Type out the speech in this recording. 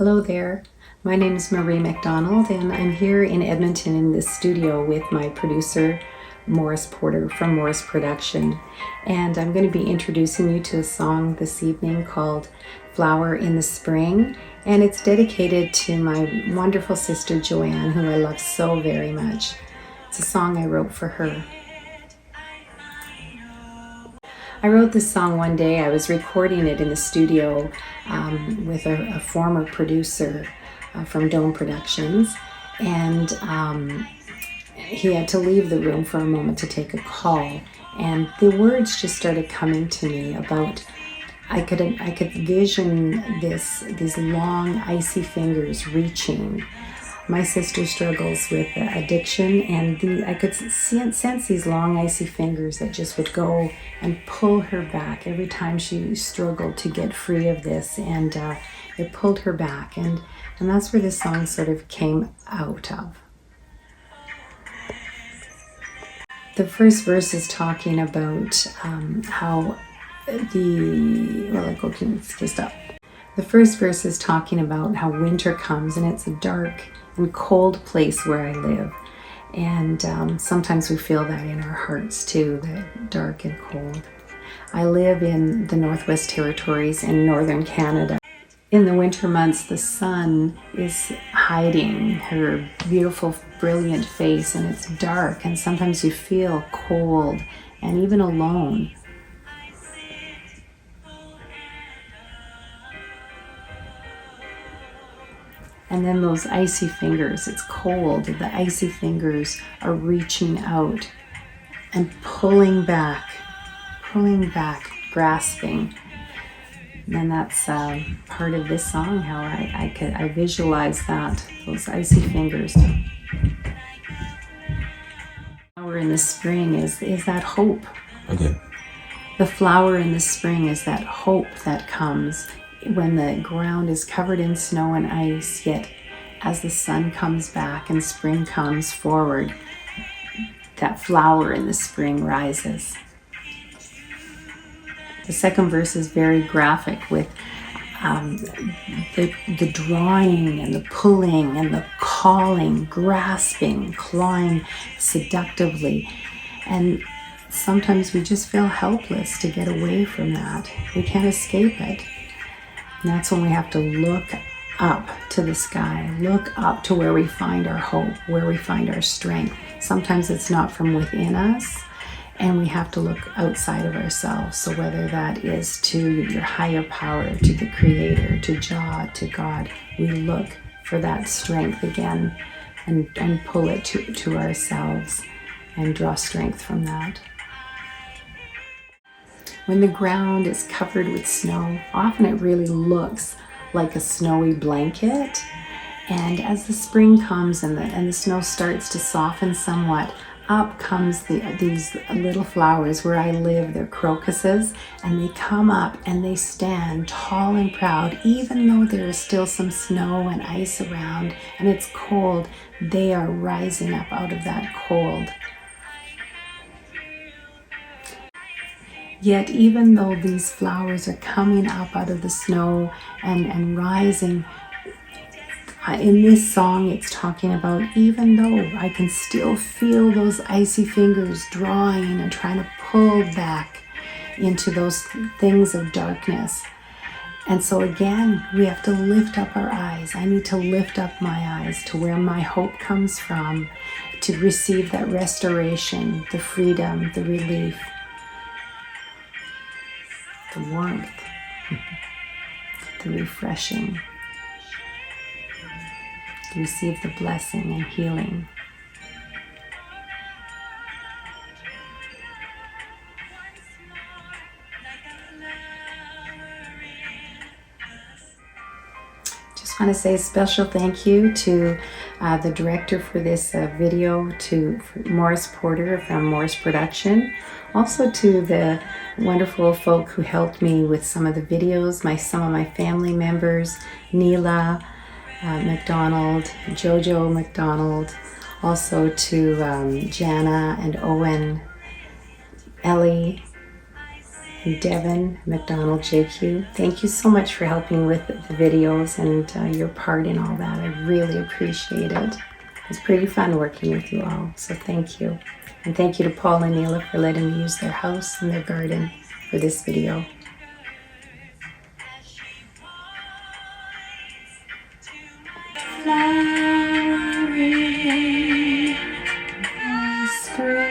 Hello there, my name is Marie MacDonald and I'm here in Edmonton in this studio with my producer Maurice Porter from MouricePROduction, and I'm going to be introducing you to a song this evening called Flower in the Spring, and it's dedicated to my wonderful sister Joanne, who I love so very much. It's a song I wrote for her. I wrote this song one day. I was recording it in the studio with a former producer from Dome Productions, and he had to leave the room for a moment to take a call, and the words just started coming to me about I could vision these long icy fingers reaching. My sister struggles with addiction, and I could sense these long icy fingers that just would go and pull her back every time she struggled to get free of this, and it pulled her back, and that's where this song sort of came out of. The first verse is talking about how the first verse is talking about how winter comes and it's a dark and cold place where I live, and sometimes we feel that in our hearts too, that dark and cold. I live in the Northwest Territories in northern Canada. In the winter months, the sun is hiding her beautiful, brilliant face, and it's dark, and sometimes you feel cold and even alone. And then those icy fingers, it's cold, the icy fingers are reaching out and pulling back, grasping. And that's part of this song, how I visualize that, those icy fingers. Flower in the spring is that hope. Okay. The flower in the spring is that hope that comes when the ground is covered in snow and ice, yet as the sun comes back and spring comes forward, that flower in the spring rises. The second verse is very graphic with the drawing and the pulling and the calling, grasping, clawing seductively. And sometimes we just feel helpless to get away from that. We can't escape it. And that's when we have to look up to the sky, look up to where we find our hope, where we find our strength. Sometimes it's not from within us, and we have to look outside of ourselves. So whether that is to your higher power, to the Creator, to Jah, to God, we look for that strength again and pull it to ourselves and draw strength from that. When the ground is covered with snow, often it really looks like a snowy blanket. And as the spring comes and the snow starts to soften somewhat, up comes these little flowers. Where I live, they're crocuses, and they come up and they stand tall and proud. Even though there is still some snow and ice around and it's cold, they are rising up out of that cold. Yet even though these flowers are coming up out of the snow and rising, in this song it's talking about even though I can still feel those icy fingers drawing and trying to pull back into those things of darkness. And so again, we have to lift up our eyes. I need to lift up my eyes to where my hope comes from, to receive that restoration, the freedom, the relief, the warmth, the refreshing, to receive the blessing and healing. Just want to say a special thank you to the director for this video, to Maurice Porter from MouricePROduction. Also to the wonderful folk who helped me with some of the videos, some of my family members, Neela MacDonald, Jojo MacDonald, also to Jana and Owen, Ellie, and Devin, MacDonald, JQ. Thank you so much for helping with the videos and your part in all that. I really appreciate it. It's pretty fun working with you all, so thank you. And thank you to Paul and Neela for letting me use their house and their garden for this video. Flowering spring.